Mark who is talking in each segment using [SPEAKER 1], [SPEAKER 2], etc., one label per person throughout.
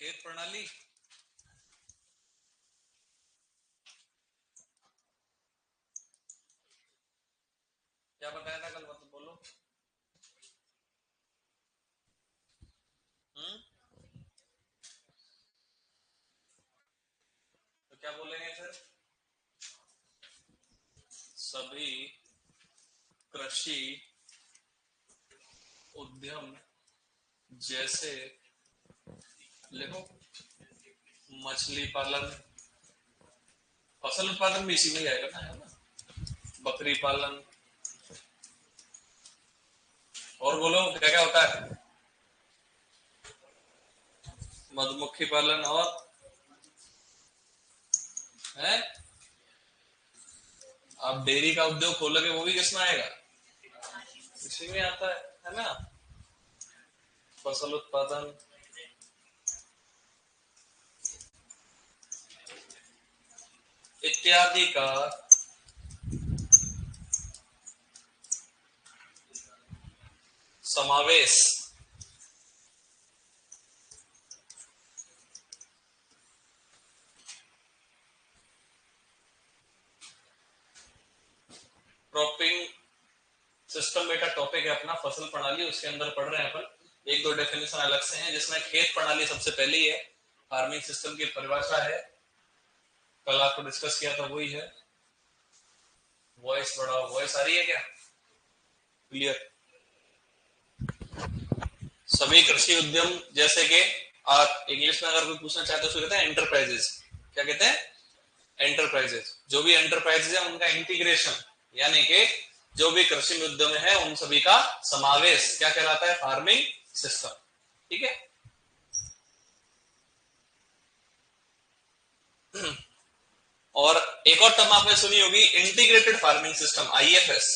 [SPEAKER 1] खेत प्रणाली। क्या बताया था कल, मतलब बोलो। हम्म। तो क्या बोलेंगे फिर? सभी कृषि उद्यम जैसे, देखो, मछली पालन, फसल उत्पादन भी इसी में ही आएगा ना, है ना। बकरी पालन, और बोलो क्या क्या होता है। मधुमक्खी पालन, और है। आप डेयरी का उद्योग खोलोगे वो भी किसमें आएगा? इसी में आता है ना। फसल उत्पादन, इत्यादि का समावेश क्रॉपिंग सिस्टम, बेटा टॉपिक है अपना फसल प्रणाली, उसके अंदर पढ़ रहे हैं अपन। एक दो डेफिनेशन अलग से हैं, जिसमें खेत प्रणाली सबसे पहले ही है। फार्मिंग सिस्टम की परिभाषा है, कल आपको डिस्कस किया था, वही है। वॉइस बढ़ाओ, वॉइस आ रही है क्या क्लियर? सभी कृषि उद्यम जैसे कि, आप इंग्लिश में अगर कोई पूछना चाहते हो तो कहते हैं एंटरप्राइजेस। क्या कहते हैं? एंटरप्राइजेस। जो भी एंटरप्राइजेस है उनका इंटीग्रेशन, यानी कि जो भी कृषि उद्यम है उन सभी का समावेश क्या कहलाता है? Farming system. ठीक है। और एक और टर्म आपने सुनी होगी, इंटीग्रेटेड फार्मिंग सिस्टम, आईएफएस।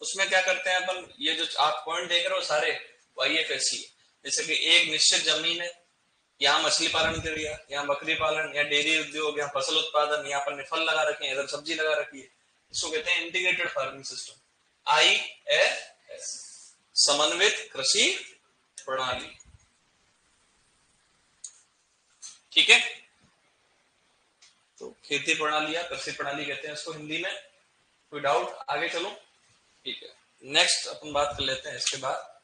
[SPEAKER 1] उसमें क्या करते हैं अपन, ये जो आप पॉइंट देख रहे हो सारे, आईएफएस ही। जैसे कि एक निश्चित जमीन है, यहाँ मछली पालन कर लिया, यहाँ बकरी पालन, या डेयरी उद्योग, या फसल उत्पादन, यहाँ पर फल लगा रखे हैं, इधर सब्जी लगा रखी है। इसको कहते हैं इंटीग्रेटेड फार्मिंग सिस्टम, आईएफएस, समन्वित कृषि प्रणाली। ठीक है। तो खेती प्रणाली या कृषि प्रणाली कहते हैं इसको हिंदी में। कोई डाउट? आगे चलो। ठीक है, नेक्स्ट अपन बात कर लेते हैं इसके बाद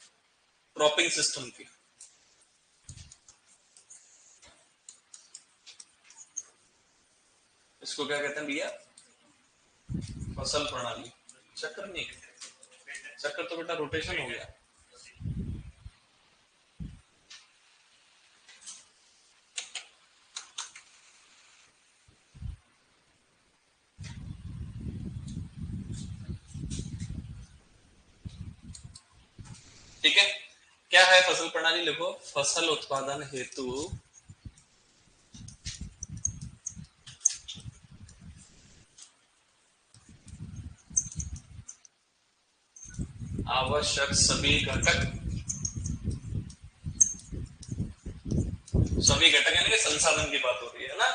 [SPEAKER 1] क्रॉपिंग सिस्टम की। इसको क्या कहते हैं भैया? फसल प्रणाली। चक्र नहीं, चक्र तो बेटा रोटेशन हो गया। ठीक है। क्या है फसल प्रणाली? लिखो, फसल उत्पादन हेतु आवश्यक सभी घटक, सभी घटक यानी कि संसाधन की बात हो रही है ना,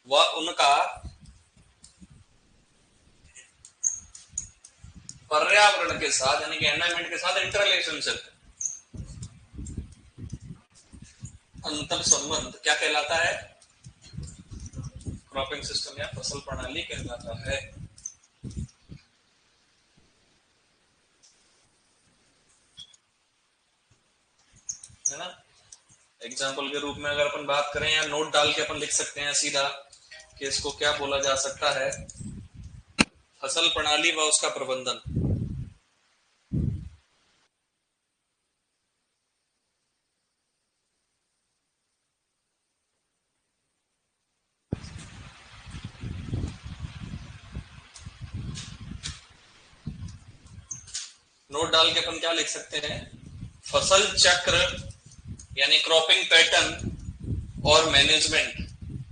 [SPEAKER 1] वह उनका पर्यावरण के साथ यानी कि एनवायरमेंट के साथ इंटर रिलेशनशिप, अंतर संबंध क्या कहलाता है? क्रॉपिंग सिस्टम या फसल प्रणाली कहलाता है। है ना। एग्जाम्पल के रूप में अगर अपन बात करें, या नोट डाल के अपन लिख सकते हैं सीधा कि इसको क्या बोला जा सकता है, फसल प्रणाली व उसका प्रबंधन। नोट डाल के अपन क्या लिख सकते हैं? फसल चक्र यानी क्रॉपिंग पैटर्न और मैनेजमेंट,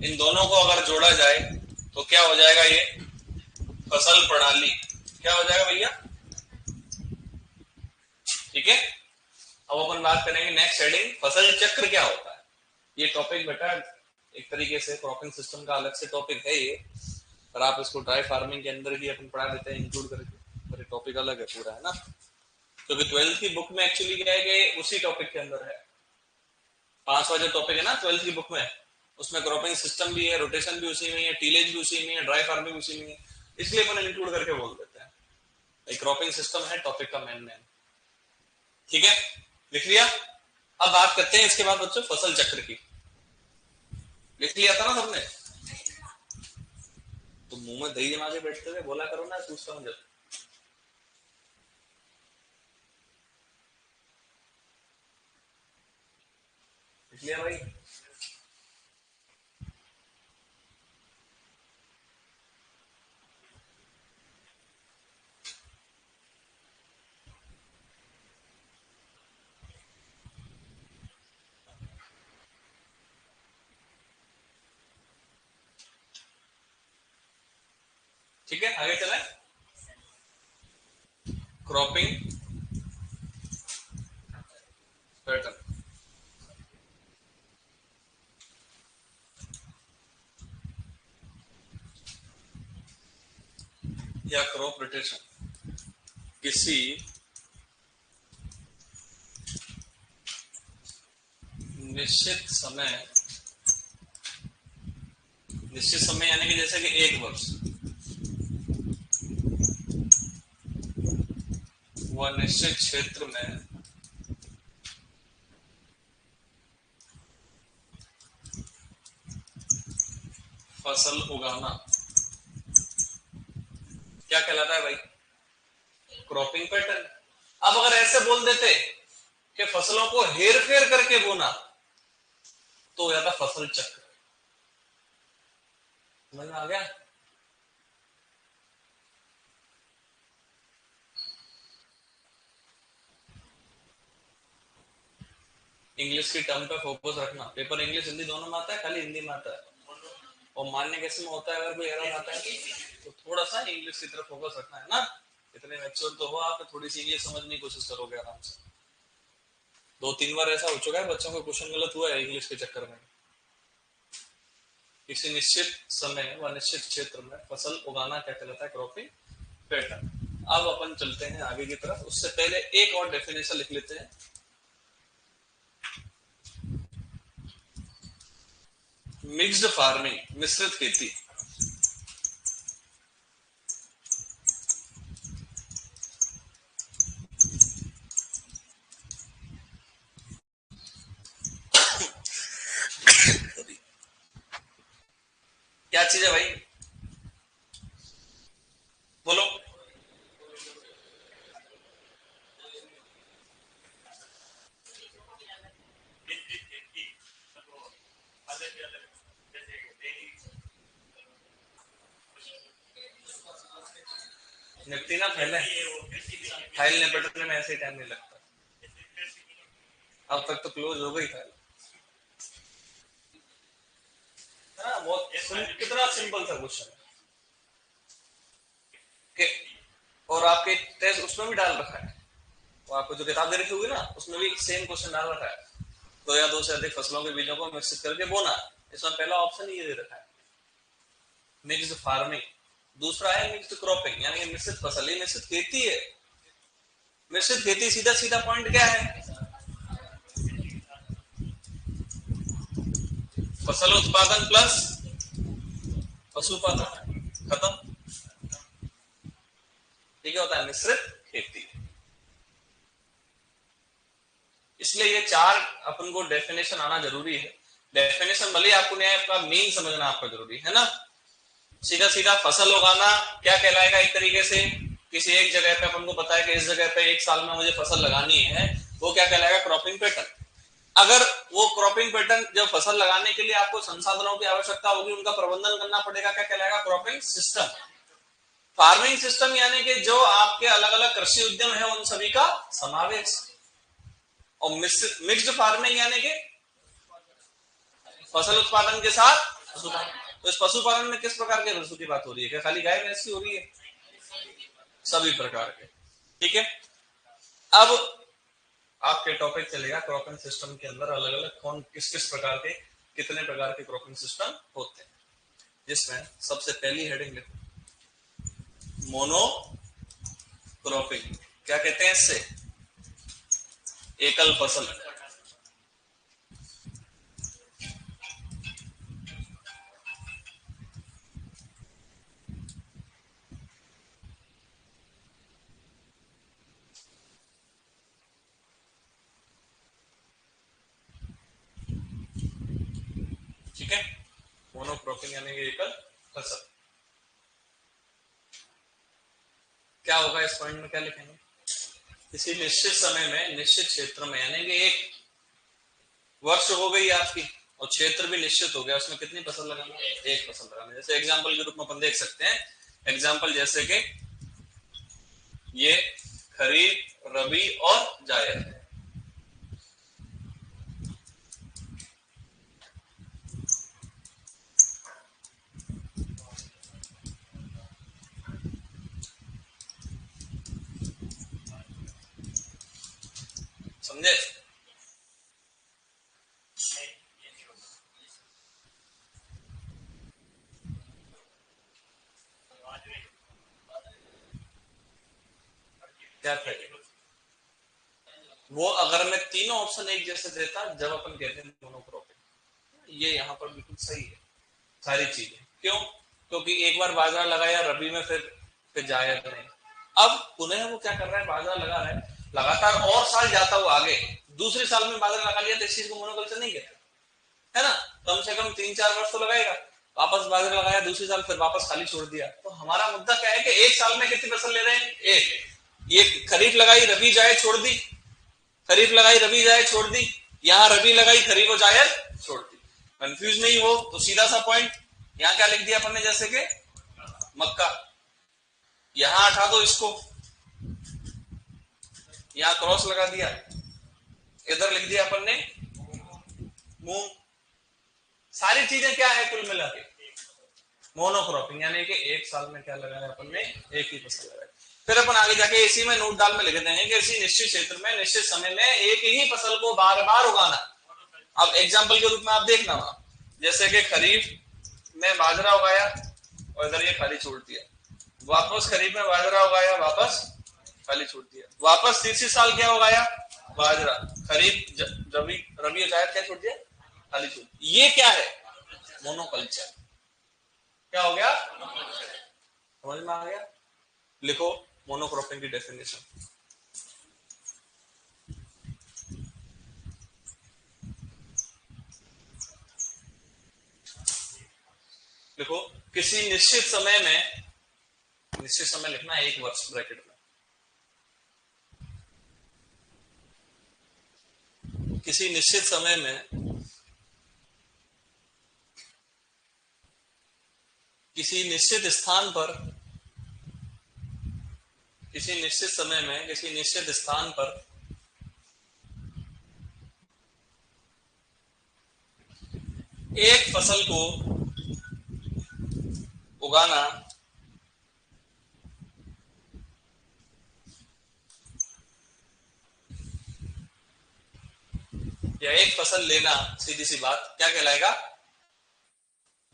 [SPEAKER 1] इन दोनों को अगर जोड़ा जाए तो क्या हो जाएगा? ये फसल प्रणाली क्या हो जाएगा भैया? ठीक है। अब अपन बात करेंगे नेक्स्ट हेडिंग, फसल चक्र क्या होता है। ये टॉपिक बेटा एक तरीके से क्रॉपिंग सिस्टम का अलग से टॉपिक है ये, पर आप इसको ड्राई फार्मिंग के अंदर भी अपन पढ़ा देते हैं इंक्लूड करके, पर टॉपिक अलग है पूरा, है ना। क्योंकि 12th की बुक में एक्चुअली क्या है कि उसी टॉपिक के अंदर है। 5वां जो टॉपिक है ना 12th की बुक में, उसमें क्रॉपिंग सिस्टम भी है, रोटेशन भी उसी में है, टीलेज भी उसी में है, ड्राई फार्मिंग उसी में है, इसलिए अपन इंक्लूड करके बोल देते हैं क्रॉपिंग सिस्टम है टॉपिक का मेन नेम। ठीक है, लिख लिया। अब बात करते हैं इसके बाद बच्चों फसल चक्र की। लिख लिया था ना सबने? तो मुंह में दही जमा के बैठते हुए बोला करो ना, पूछता हूं जब। लिख लिया भाई? ठीक है, आगे चले। क्रॉपिंग पैटर्न, या क्रॉप रोटेशन किसी निश्चित समय, निश्चित समय यानी कि जैसे कि एक वर्ष व निश्चित क्षेत्र में फसल उगाना क्या कहलाता है भाई? Cropping pattern. अब अगर ऐसे बोल देते कि फसलों को हेर फेर करके बोना तो हो जाता फसल चक्र। समझ में आ गया? इंग्लिश की टर्म पे फोकस रखना। पेपर इंग्लिश हिंदी दोनों में आता है, खाली हिंदी में आता है? और मान्य कैसे में होता है? अगर कोई एरर आता है तो थोड़ा सा इंग्लिश की तरफ फोकस रखना है ना। इतने मैच्योर तो हो आप, थोड़ी सी इंग्लिश समझने की कोशिश करोगे आराम से। 2-3 बार ऐसा हो चुका है बच्चों का क्वेश्चन गलत हुआ है इंग्लिश के चक्कर में। किसी निश्चित समय व निश्चित क्षेत्र में फसल उगाना क्या कहलाता है? Cropping pattern. अब अपन चलते हैं आगे की तरफ, उससे पहले एक और डेफिनेशन लिख लेते हैं। मिक्स्ड फार्मिंग, मिश्रित खेती। क्या चीज है भाई? बोलो। निपटी ना पहले, फाइल निपटने में ऐसे ही टाइम नहीं लगता। अब तक तो क्लोज हो गई फाइल। हाँ, बहुत कितना सिंपल सा क्वेश्चन है। और आपके टेस्ट उसमें भी डाल रखा है, वो आपको जो किताब दे रखी होगी ना उसमें भी सेम क्वेश्चन डाल रखा है। 2 या 2 से अधिक फसलों के बीजों को मिश्रित करके बोना। इसमें पहला ऑप्शन ये दे रखा है मिक्स्ड फार्मिंग, दूसरा है मिक्स्ड क्रॉपिंग यानी कि मिश्रित फसल। ये मिश्रित खेती है। मिश्रित खेती सीधा सीधा पॉइंट क्या है? फसल उत्पादन प्लस पशुपालन, खत्म। ठीक होता है मिश्रित खेती। इसलिए ये 4 अपन को डेफिनेशन आना जरूरी है। डेफिनेशन भले आपको नहीं, आपका मीन समझना आपका जरूरी है ना। सीधा सीधा फसल उगाना क्या कहलाएगा? एक तरीके से किसी एक जगह पे अपन को पता है कि इस जगह पे एक साल में मुझे फसल लगानी है, वो क्या कहलाएगा? Cropping pattern. अगर वो क्रॉपिंग पैटर्न जब फसल लगाने के लिए आपको संसाधनों की आवश्यकता होगी, उनका प्रबंधन करना पड़ेगा, क्या कहलाएगा? Cropping system. फार्मिंग सिस्टम यानी कि जो आपके अलग अलग कृषि उद्यम है उन सभी का समावेश। और मिक्स्ड फार्मिंग यानी कि फसल उत्पादन के साथ पशुपालन। तो इस पशुपालन में किस प्रकार के पशु की बात हो रही है? क्या खाली गाय भैंस की हो रही है? सभी प्रकार के। ठीक है, अब आपके टॉपिक चलेगा क्रॉपिंग सिस्टम के अंदर अलग अलग कौन किस किस प्रकार के, कितने प्रकार के क्रॉपिंग सिस्टम होते हैं। जिसमें सबसे पहली हेडिंग लिखो मोनो क्रॉपिंग। क्या कहते हैं इससे? एकल फसल। है, मोनोक्रॉपिंग यानी कि एकल फसल। क्या होगा इस पॉइंट में, क्या लिखेंगे? किसी निश्चित समय में निश्चित क्षेत्र में, यानी कि एक वर्ष हो गई आपकी और क्षेत्र भी निश्चित हो गया, उसमें कितनी फसल लगाना? एक फसल लगाना। जैसे एग्जाम्पल के रूप में अपन देख सकते हैं, एग्जाम्पल जैसे कि ये खरीफ, रबी और जायद। समझे? क्या थे वो? अगर मैं तीनों ऑप्शन एक जैसे देता, जब अपन कहते हैं मोनोक्रॉपिंग, ये यहाँ पर बिल्कुल सही है सारी चीजें। क्यों? क्योंकि एक बार बाजरा लगाया रबी में, फिर जायद नहीं। अब पुनः वो क्या कर रहा है, बाजरा लगा रहा है लगातार और साल जाता हुआ आगे, दूसरे साल में बाजरा लगा लिया, तो इस चीज को मोनोकल्चर नहीं कहते, है ना? कम से कम 3-4 वर्ष तो लगाएगा, वापस बाजरा लगाया दूसरे साल, फिर वापस खाली छोड़ दिया। तो हमारा मुद्दा क्या है कि एक साल में कितनी फसल ले रहे हैं? एक। ये खरीफ लगाई रबी जायद छोड़ दी, खरीफ लगाई रबी जायद छोड़ दी, यहाँ रबी लगाई खरीफ और जायद छोड़ दी। कंफ्यूज नहीं हो तो सीधा सा पॉइंट, यहाँ क्या लिख दिया अपन ने, जैसे कि मक्का, यहां हटा दो इसको, यहां क्रॉस लगा दिया, इधर लिख दिया अपन ने मूंग। सारी चीजें क्या है कुल मिला के? मोनोक्रॉपिंग, यानी कि एक साल में क्या लगाया अपन ने? एक ही फसल लगाई। फिर अपन आगे जाके इसी में नोट डाल में लिखते हैं कि इसी निश्चित क्षेत्र में निश्चित समय में एक ही फसल को बार बार उगाना। अब एग्जाम्पल के रूप में आप देखना वहां, जैसे कि खरीफ में बाजरा उगाया और इधर ये खाली छोड़ दिया, वापस खरीफ में बाजरा उगाया, वापस खाली छोड़ दिया, वापस तीसरी साल क्या उगाया? बाजरा, खरीफ, रबी, रबी और जायद क्या छोड़ दिया? खाली छोड़ दिया। ये क्या है? मोनोकल्चर। क्या हो गया? समझ में आ गया? लिखो मोनोक्रॉपिंग की डेफिनेशन। लिखो, किसी निश्चित समय में, निश्चित समय लिखना 1 वर्ष ब्रैकेट में, किसी निश्चित समय में किसी निश्चित स्थान पर, किसी निश्चित समय में किसी निश्चित स्थान पर एक फसल को उगाना या एक फसल लेना, सीधी सी बात, क्या कहलाएगा?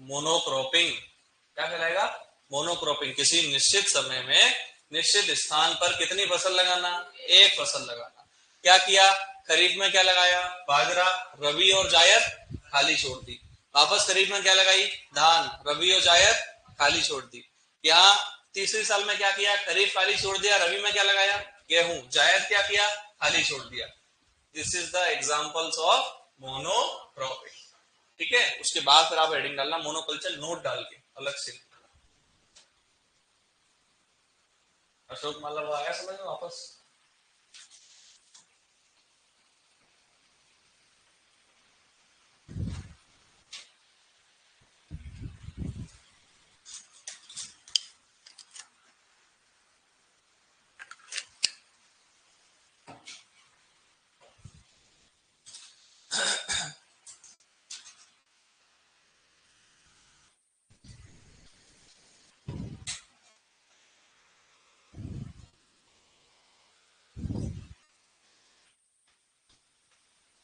[SPEAKER 1] मोनोक्रॉपिंग। क्या कहलाएगा? मोनोक्रॉपिंग। किसी निश्चित समय में निश्चित स्थान पर कितनी फसल लगाना? एक फसल लगाना। क्या किया? खरीफ में क्या लगाया? बाजरा, रबी और जायद खाली छोड़ दी, वापस खरीफ में क्या लगाई? धान, रबी और जायद खाली छोड़ दी। यहाँ तीसरे साल में क्या किया? खरीफ खाली छोड़ दिया, रबी में क्या लगाया? गेहूं, जायद क्या किया? खाली छोड़ दिया। This is the examples of monocropping. ठीक है, उसके बाद फिर आप हेडिंग डालना मोनोकल्चर, नोट डाल के अलग से। अशोक माला वो आया समझ में वापस?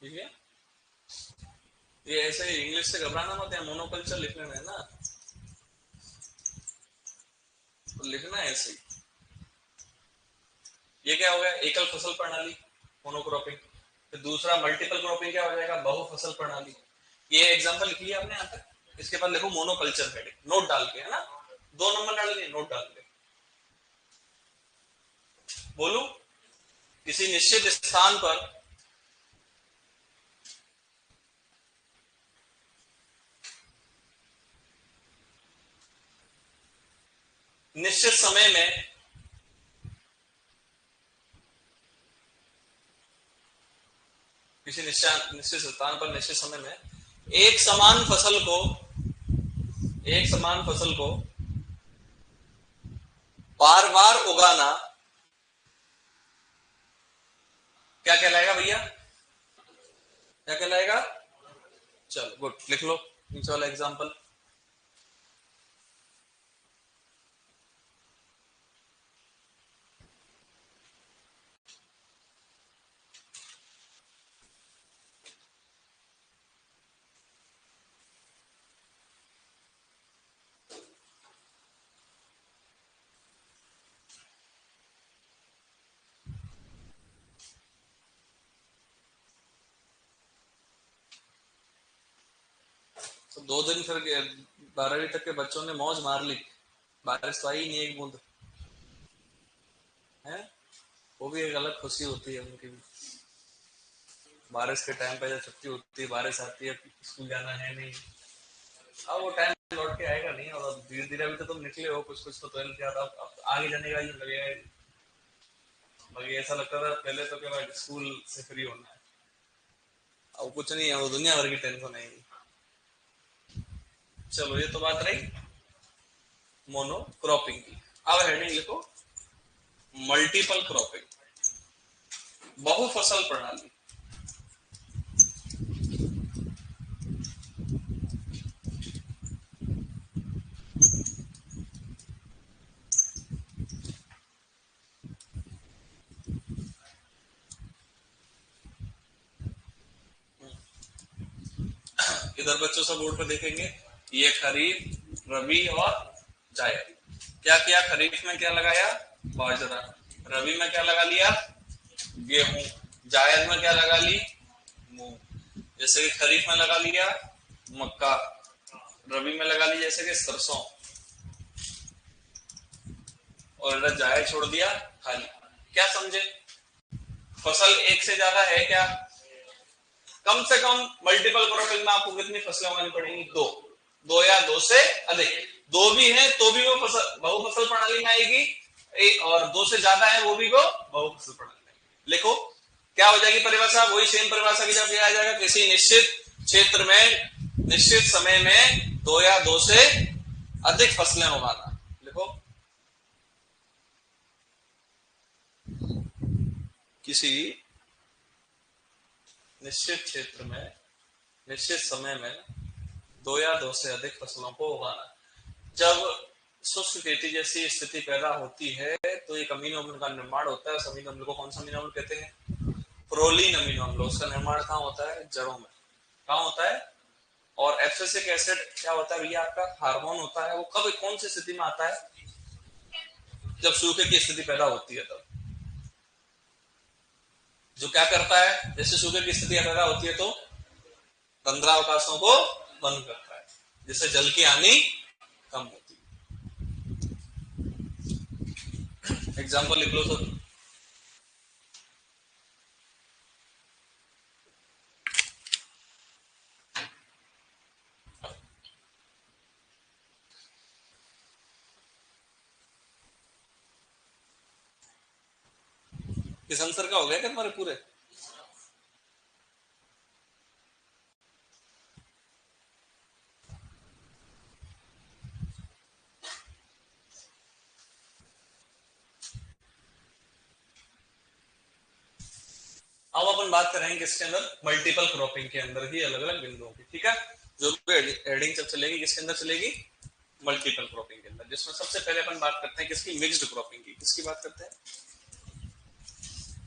[SPEAKER 1] ठीक है, ये ऐसे इंग्लिश से घबराना मत है, मोनोकल्चर लिखने में ना, तो लिखना है ऐसे ही। ये क्या हो गया? एकल फसल प्रणाली, मोनोक्रॉपिंग। फिर दूसरा मल्टीपल क्रॉपिंग क्या हो जाएगा? बहु फसल प्रणाली। ये एग्जांपल लिख लिया आपने यहाँ तक। इसके बाद लिखो मोनोकल्चर हेडिंग, नोट डाल के, है ना? 2 नंबर डाल के नोट डाल के बोलू, किसी निश्चित स्थान पर निश्चित समय में किसी निश्चित स्थान पर निश्चित समय में एक समान फसल को बार बार उगाना क्या कहलाएगा भैया? क्या कहलाएगा? चलो गुड, लिख लो नीचे वाला एग्जांपल। तो 2 दिन फिर 12वीं तक के बच्चों ने मौज मार ली, बारिश तो आई नहीं एक बूंद है। वो भी एक अलग खुशी होती है उनकी भी। बारिश के टाइम पे जब छुट्टी होती है, बारिश आती है, स्कूल जाना है नहीं, अब वो टाइम लौट के आएगा नहीं। और धीरे धीरे अभी तो तुम निकले हो, कुछ कुछ तो 12th के बाद अब आगे जाने का ही लगेगा। बाकी ऐसा लगता था पहले तो कि भाई स्कूल से फ्री होना है, अब कुछ नहीं है, वो दुनिया भर की टेंशन है। चलो ये तो बात रही मोनोक्रॉपिंग की। अब हेडिंग लिखो मल्टीपल क्रॉपिंग, बहुफसल प्रणाली। इधर बच्चों सब बोर्ड पर देखेंगे, ये खरीफ, रबी और जायद। क्या किया? खरीफ में क्या लगाया? बाजरा। रबी में क्या लगा लिया? गेहूं। जायद में क्या लगा ली? मूंग। जैसे कि खरीफ में लगा लिया मक्का, रबी में लगा ली जैसे कि सरसों, और इधर जायद छोड़ दिया खाली। क्या समझे? फसल एक से ज्यादा है क्या? कम से कम मल्टीपल क्रॉपिंग में आपको कितनी फसलें उगानी पड़ेंगी? दो। दो या दो से अधिक। दो भी है तो भी वो फसल बहुफसल प्रणाली में आएगी, और दो से ज्यादा है वो भी वो बहुफसल प्रणाली में। लिखो क्या हो जाएगी परिभाषा? वही सेम परिभाषा की जब आ जाएगा, किसी निश्चित क्षेत्र में निश्चित समय में दो या दो से अधिक फसलें उगाना। लिखो किसी निश्चित क्षेत्र में निश्चित समय में दो या दो से अधिक फसलों को उगाना। जब शुष्क खेती जैसी स्थिति पैदा होती है तो एक अमीनो अम्ल का निर्माण होता है। उस अमीनो अम्ल को कौन सा अमीनो अम्ल कहते हैं? प्रोलीन अमीनो अम्ल। उसका निर्माण कहाँ होता है? जड़ों में। कहाँ होता है? और एब्सिसिक एसिड क्या होता है भैया? आपका हार्मोन होता है। वो कब कौन सी स्थिति में आता है? जब सूखे की स्थिति पैदा होती है तब। जो क्या करता है? जैसे सूखे की स्थिति पैदा होती है तो तंद्रावकाशों को बंद करता है, जिससे जल की हानि कम होती है। एग्जाम्पल लिख लो सर। किस आंसर का हो गया क्या तुम्हारे पूरे? अब अपन बात करेंगे किसके अंदर? मल्टीपल क्रॉपिंग के अंदर ही अलग अलग बिंदुओं की। ठीक है, जो भी हेडिंग जब चलेगी किसके अंदर चलेगी? मल्टीपल क्रॉपिंग के अंदर। जिसमें सबसे पहले अपन बात करते हैं किसकी? मिक्स्ड क्रॉपिंग की। किसकी बात करते हैं?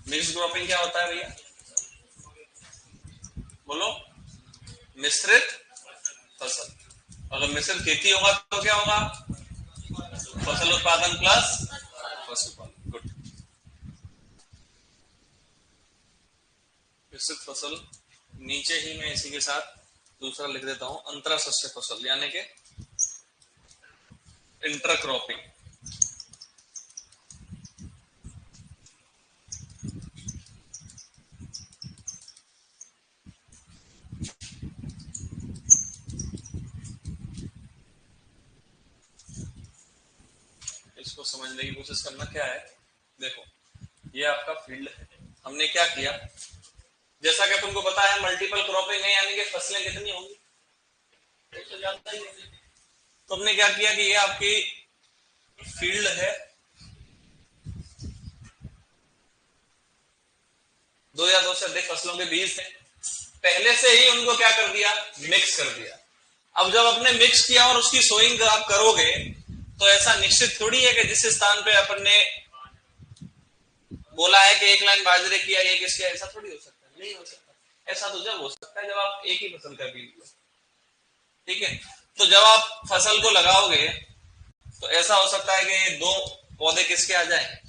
[SPEAKER 1] मिक्स्ड क्रॉपिंग क्या होता है भैया? बोलो। मिश्रित फसल। अगर मिश्रित खेती होगा तो क्या होगा? फसल उत्पादन प्लस पशुपालन। गुड। मिश्रित फसल, नीचे ही मैं इसी के साथ दूसरा लिख देता हूं, अंतरा शस्य फसल, यानी कि इंटरक्रॉपिंग। समझने की कोशिश करना। क्या है, देखो ये आपका फील्ड है, हमने क्या किया, जैसा कि अपन को पता है मल्टीपल क्रॉपिंग है, यानी कि फसलें कितनी होंगी, तो जानता ही है। तो हमने क्या किया कि ये आपकी फील्ड है, 2 या 2 से अधिक फसलों के बीज थे, पहले से ही उनको क्या कर दिया, मिक्स कर दिया। अब जब आपने मिक्स किया और उसकी सोइंग आप करोगे तो ऐसा निश्चित थोड़ी है कि जिस स्थान पे अपन ने बोला है कि एक लाइन बाजरे किया एक इसके, ऐसा थोड़ी हो सकता है, नहीं हो सकता। ऐसा तो जब हो सकता है जब आप एक ही फसल का बीज लो, ठीक है। तो जब आप फसल को लगाओगे तो ऐसा हो सकता है कि 2 पौधे किसके आ जाए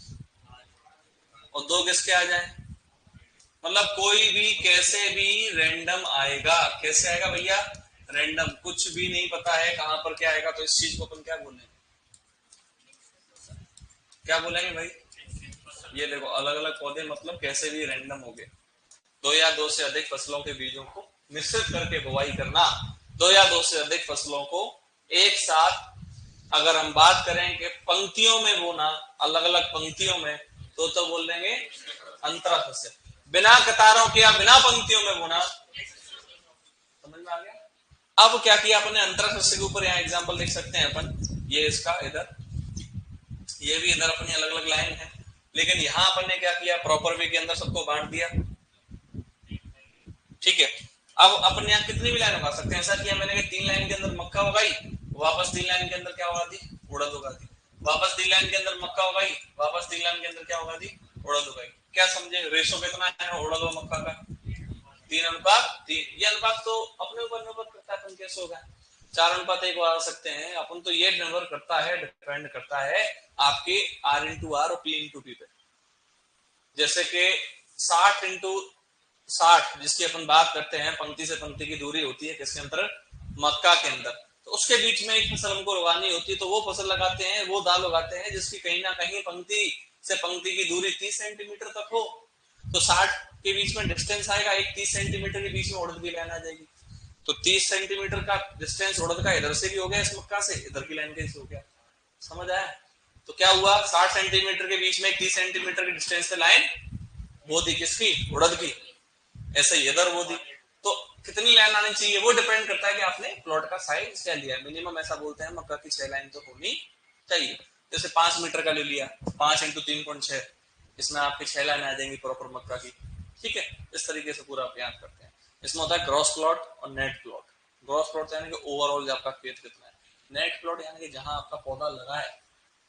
[SPEAKER 1] और 2 किसके आ जाए, मतलब कोई भी कैसे भी रैंडम आएगा। कैसे आएगा भैया, रैंडम, कुछ भी नहीं पता है कहां पर क्या आएगा। तो इस चीज को अपन क्या बोलेंगे, क्या बोलेंगे भाई, ये देखो अलग अलग पौधे मतलब कैसे भी रैंडम हो गए। 2 या 2 से अधिक फसलों के बीजों को मिश्रित करके बुवाई करना, 2 या 2 से अधिक फसलों को एक साथ, अगर हम बात करें कि पंक्तियों में बोना, अलग अलग पंक्तियों में, तो बोल देंगे अंतरा फसल। बिना कतारों के या बिना पंक्तियों में बोना, समझ में आ गया। अब क्या किया अपने, अंतरा फसल के ऊपर यहाँ एग्जांपल देख सकते हैं अपन, ये इसका इधर, ये भी इधर अपनी अलग अलग लाइन है, लेकिन यहां अपन ने क्या किया, प्रॉपर वे के अंदर सबको बांट दिया, ठीक है। अब अपन यहाँ कितनी भी लाइन उगा सकते हैं, ऐसा किया मैंने कि 3 लाइन के अंदर मक्का उगाई, वापस 3 लाइन के अंदर क्या उगा दी, उड़द उगा दी, वापस 3 लाइन के अंदर मक्का उगाई, वापस 3 लाइन के अंदर क्या उगा दी, उड़द उगाई। क्या समझे, रेशो कितना है उड़द और मक्का का, 3:3। ये अनुपात तो अपने ऊपर निर्भर करता है अपन कैसे होगा, 4:1 उगा सकते हैं अपन, तो ये निर्भर करता है, डिपेंड करता है आपके R/R और P/P पे। जैसे कि 60:60 जिसकी अपन बात करते हैं, पंक्ति से पंक्ति की दूरी होती है किसके अंदर, मक्का के अंदर, तो उसके बीच में एक फसल हमको उगानी होती है, तो वो फसल लगाते हैं, वो दाल उगाते हैं जिसकी कहीं ना कहीं पंक्ति से पंक्ति की दूरी 30 सेंटीमीटर तक हो। तो 60 के बीच में डिस्टेंस आएगा, एक 30 सेंटीमीटर के बीच में उड़द की लाइन आ जाएगी, तो 30 सेंटीमीटर का डिस्टेंस उड़द का इधर से भी हो गया, इस मक्का से इधर की लाइन कैसे हो गया, समझ आया। तो क्या हुआ, 60 सेंटीमीटर के बीच में 30 सेंटीमीटर की डिस्टेंस से लाइन वो दी किसकी, उड़द की, ऐसे ही इधर वो दी। तो कितनी लाइन आनी चाहिए वो डिपेंड करता है कि आपने प्लॉट का साइज क्या लिया है। मिनिमम ऐसा बोलते हैं मक्का की 6 लाइन तो होनी चाहिए। जैसे 5 मीटर का ले लिया, 5 × 3.6, इसमें आपकी 6 लाइन आ जाएंगी प्रॉपर मक्का की, ठीक है। इस तरीके से पूरा अभ्यास करते हैं। इसमें होता है ग्रॉस प्लॉट और नेट प्लॉट। ग्रॉस प्लॉट यानी कि ओवरऑल आपका खेत कितना है, नेट प्लॉट यानी कि जहां आपका पौधा लगा है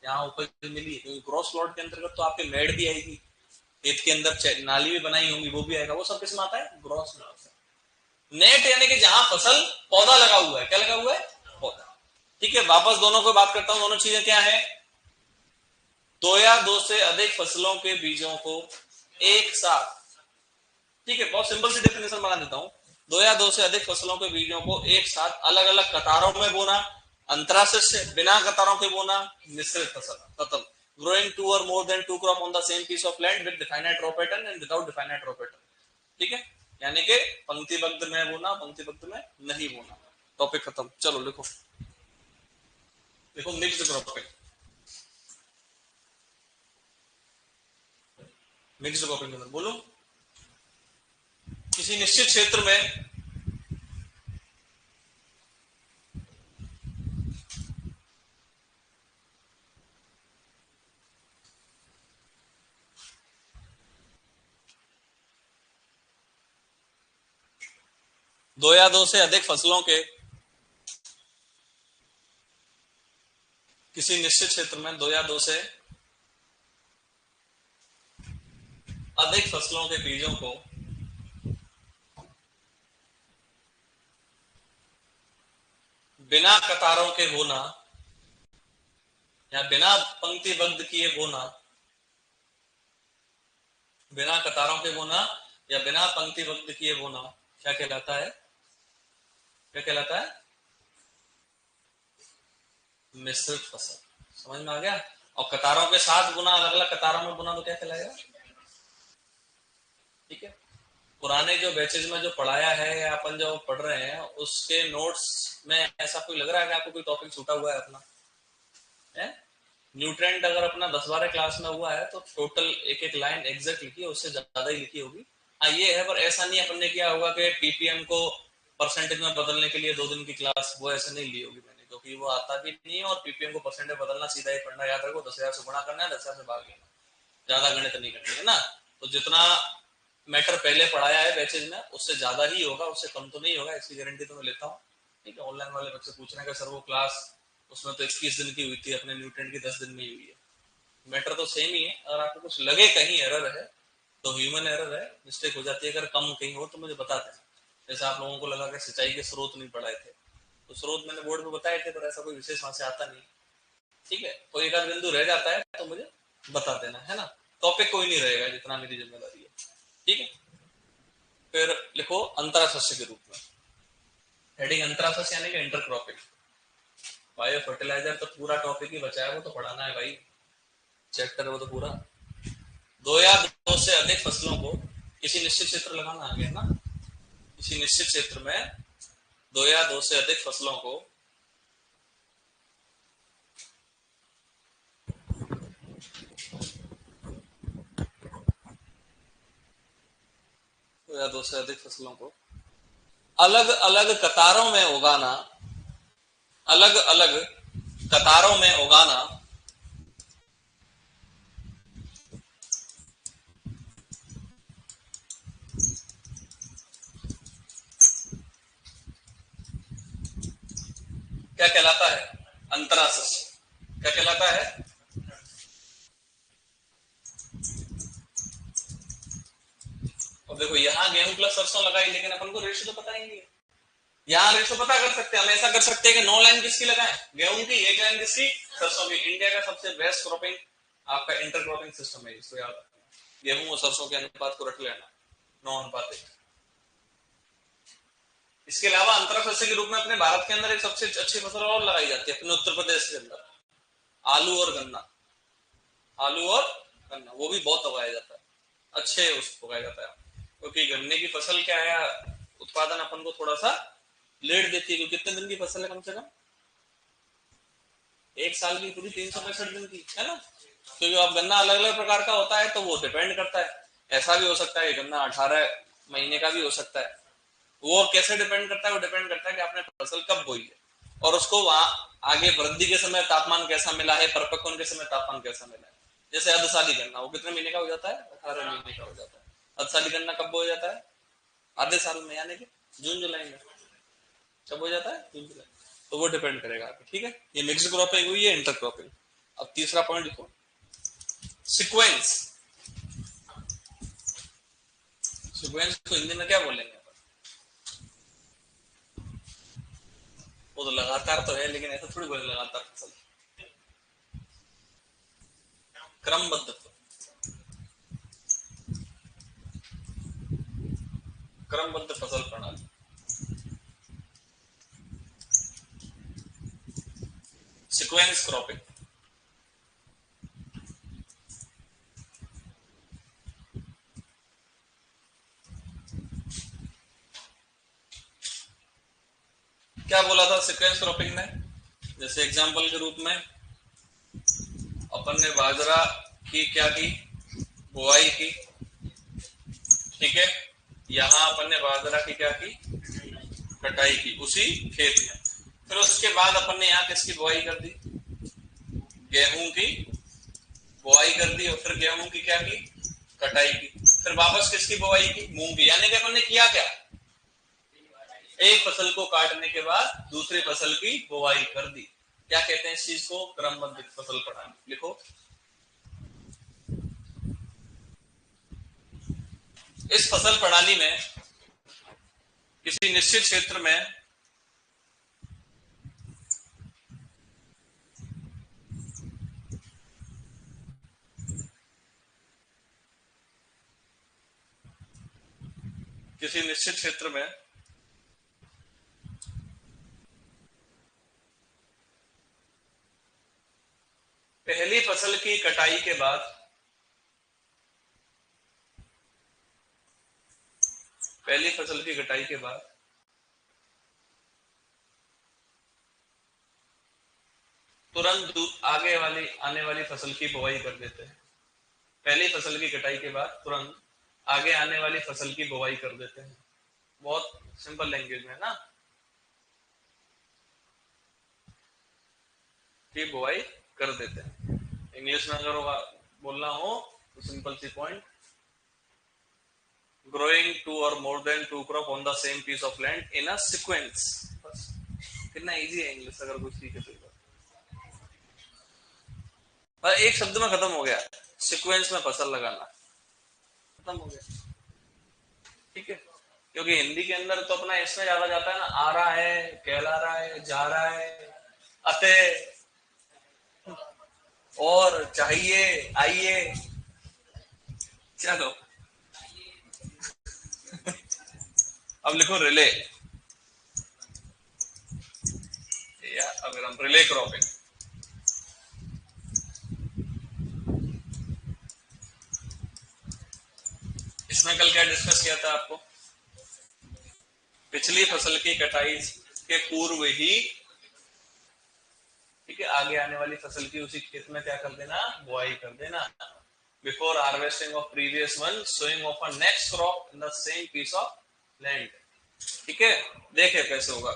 [SPEAKER 1] यहाँ उपज मिली है, क्योंकि ग्रॉस प्लॉट के अंतर्गत तो आपके मेड भी आएगी, खेत के अंदर नाली भी बनाई होंगी, वो भी आएगा, वो सब किसमें आता है, ग्रॉस में आता है। नेट यानी कि जहां फसल पौधा लगा हुआ है, क्या लगा हुआ है, पौधा, ठीक है। वापस दोनों को बात करता हूं, दोनों चीजें क्या है, 2 या 2 से अधिक फसलों के बीजों को एक साथ, ठीक है, बहुत सिंपल सी डेफिनेशन बना देता हूं, 2 या 2 से अधिक फसलों के बीजों को एक साथ अलग अलग कतारों में बोना, अंतराशय से बिना कतारों के बोना, मिश्रित फसल, growing 2 or more than 2 crop on the same piece of land with definite row pattern and without definite row pattern, ठीक है। यानी कि पंक्तिबद्ध में बोना, पंक्तिबद्ध में नहीं बोना। टॉपिक खत्म, चलो लिखो, देखो मिक्स्ड क्रॉपिंग, मिक्स्ड क्रॉपिंग में बोलो, किसी निश्चित क्षेत्र में दो या दो से अधिक फसलों के, किसी निश्चित क्षेत्र में 2 या 2 से अधिक फसलों के बीजों को बिना कतारों के बोना या बिना पंक्तिबद्ध किए बोना, बिना कतारों के बोना या बिना पंक्तिबद्ध किए बोना क्या कहलाता है, क्या कहलाता है, मिश्रित फसल। समझ में आ गया। और कतारों के साथ बुना, अलग अलग कतारों में बुना तो क्या कहलाएगा, ठीक है। पुराने जो बैचेज में जो पढ़ाया है या अपन जो पढ़ रहे हैं उसके नोट्स में ऐसा कोई लग रहा है कि आपको कोई टॉपिक छूटा हुआ है अपना है? न्यूट्रेंट अगर अपना 10-12 क्लास में हुआ है तो टोटल एक एक लाइन एग्जैक्ट लिखी है, उससे ज्यादा ही लिखी होगी। हाँ ये है, पर ऐसा नहीं अपन ने किया होगा कि पीपीएम को परसेंटेज में बदलने के लिए 2 दिन की क्लास, वो ऐसे नहीं ली होगी मैंने, क्योंकि वो आता भी नहीं है। और पीपीएम को परसेंटेज बदलना सीधा ही पढ़ना, याद रखो 10,000 से गुणा करना है, 10,000 से भाग लेना, ज्यादा गणित नहीं करनी है ना। तो जितना मैटर पहले पढ़ाया है बैचेज में उससे ज्यादा ही होगा, उससे कम तो नहीं होगा, इसकी गारंटी तो मैं लेता हूँ। ठीक है, ऑनलाइन वाले बच्चे पूछ रहे हैं कि सर वो क्लास उसमें तो 21 दिन की हुई थी, अपने न्यूट्रेंट की 10 दिन में ही हुई है। मैटर तो सेम ही है। अगर आपको कुछ लगे कहीं एरर है तो ह्यूमन एरर है, मिस्टेक हो जाती है। अगर कम कहीं हो तो मुझे बता दें। जैसे आप लोगों को लगा कि सिंचाई के स्रोत नहीं पढ़ाए थे, तो स्रोत मैंने बोर्ड पे बताए थे, पर ऐसा कोई विशेष वहां से आता नहीं। ठीक है, कोई एक आध बिंदु रह जाता है तो मुझे बता देना, है ना। टॉपिक कोई नहीं रहेगा, जितना मेरी जिम्मेदारी है। ठीक है, फिर लिखो अंतराशस्य के रूप में हेडिंग अंतराशस्य यानी कि इंटरक्रॉपिंग। बायो फर्टिलाइजर तो पूरा टॉपिक ही बचा है, वो तो पढ़ाना है भाई, चैप्टर है वो तो पूरा। 2 या 2 से अधिक फसलों को किसी निश्चित क्षेत्र लगाना आ गया ना, किसी निश्चित क्षेत्र में 2 या 2 से अधिक फसलों को 2 या 2 से अधिक फसलों को अलग अलग कतारों में उगाना, अलग अलग कतारों में उगाना क्या कहलाता है? अंतराशस्य। क्या कहलाता है? और देखो यहाँ गेहूं प्लस सरसों लगाई, लेकिन अपन को रेशियो तो पता ही नहीं है। यहाँ रेशियो पता कर सकते हैं, हम ऐसा कर सकते हैं कि 9 लाइन किसकी लगाएं, गेहूं की, 1 लाइन किसकी, सरसों की। इंडिया का सबसे बेस्ट क्रॉपिंग आपका इंटर क्रॉपिंग सिस्टम है, इसको याद रखना। गेहूं और सरसों के अनुपात को रख लेना 9:1। इसके अलावा अंतरफसल के रूप में अपने भारत के अंदर एक सबसे अच्छी फसल और लगाई जाती है अपने उत्तर प्रदेश के अंदर, आलू और गन्ना। आलू और गन्ना वो भी बहुत उगाया जाता है, अच्छे उसको उगाया जाता है। क्योंकि गन्ने की फसल क्या है, उत्पादन अपन को थोड़ा सा लेट देती है। क्योंकि कितने दिन की फसल है, कम से कम 1 साल की पूरी 365 दिन की, है ना। क्योंकि अब गन्ना अलग अलग प्रकार का होता है तो वो डिपेंड करता है। ऐसा भी हो सकता है गन्ना 18 महीने का भी हो सकता है। वो कैसे डिपेंड करता है? वो डिपेंड करता है कि आपने फसल कब बोई है और उसको वहां आगे वृद्धि के समय तापमान कैसा मिला है, परिपक्व होने के समय तापमान कैसा मिला है। जैसे अर्धशाली गन्ना वो कितने महीने का हो जाता है? 18 महीने का हो जाता है। अर्धशाली गन्ना कब हो जाता है? आधे साल में, यानी कि जून जुलाई में। कब हो जाता है? जून जुलाई। तो वो डिपेंड करेगा आपको। ठीक है, ये मिक्स क्रॉपिंग हुई है, इंटर क्रॉपिंग। अब तीसरा पॉइंट लिखो, सिक्वेंस। सिक्वेंस को हिंदी में क्या बोलेंगे? वो तो लगातार तो है, लेकिन ऐसा थोड़ी बोले लगातार फसल, क्रमबद्ध, क्रमबद्ध फसल प्रणाली, सीक्वेंस क्रॉपिंग। क्या बोला था सीक्वेंस क्रॉपिंग में? जैसे एग्जांपल के रूप में अपन ने बाजरा की क्या की, बुआई की। ठीक है, यहाँ अपन ने बाजरा की क्या की, कटाई की उसी खेत में। फिर उसके बाद अपन ने यहाँ किसकी बुआई कर दी? गेहूं की बुआई कर दी। और फिर गेहूं की क्या की, कटाई की। फिर वापस किसकी बुआई की? मूंग की। यानी कि अपन ने किया क्या? एक फसल को काटने के बाद दूसरी फसल की बुआई कर दी। क्या कहते हैं इस चीज को? क्रमबद्ध फसल प्रणाली। लिखो, इस फसल प्रणाली में किसी निश्चित क्षेत्र में किसी निश्चित क्षेत्र में पहली फसल की कटाई के बाद पहली फसल की कटाई के बाद तुरंत आगे वाली आने वाली फसल की बुआई कर देते हैं। पहली फसल की कटाई के बाद तुरंत आगे आने वाली फसल की बुआई कर देते हैं। बहुत सिंपल लैंग्वेज में ना, की बुआई कर देते हैं। इंग्लिश में अगर बोलना हो तो सिंपल सी पॉइंट, ग्रोइंग टू और more than two crop on the same piece of land in a sequence. बस कितना इजी है इंग्लिश, अगर कुछ सीखे तो। और एक शब्द में खत्म हो गया, सीक्वेंस में फसल लगाना, खत्म हो गया। ठीक है, क्योंकि हिंदी के अंदर तो अपना इसमें ज्यादा जाता है ना, आ रहा है, कहला रहा है, जा रहा है, अते, और चाहिए, आइए। चलो अब लिखो रिले, या अगर हम रिले क्रॉपिंग, इसमें कल क्या डिस्कस किया था आपको, पिछली फसल की कटाई के पूर्व ही, ठीक है, आगे आने वाली फसल की उसी खेत में क्या कर देना, बुआई कर देना। Before harvesting of previous one, sowing of a next crop in the same piece of land. ठीक है, देखे कैसे होगा।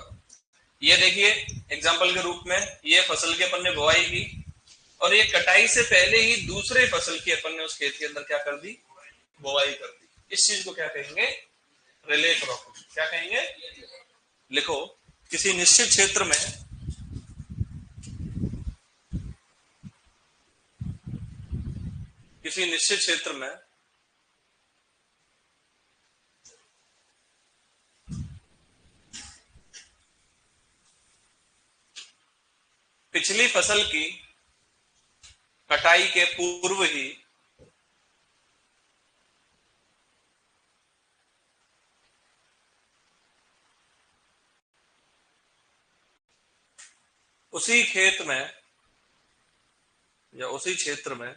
[SPEAKER 1] ये देखिए एग्जाम्पल के रूप में, ये फसल की अपन ने बुआई की और ये कटाई से पहले ही दूसरे फसल की अपन ने उस खेत के अंदर क्या कर दी, बुआई कर दी। इस चीज को क्या कहेंगे, रिले क्रॉपिंग। क्या कहेंगे, लिखो, किसी निश्चित क्षेत्र में, किसी निश्चित क्षेत्र में पिछली फसल की कटाई के पूर्व ही उसी खेत में या उसी क्षेत्र में,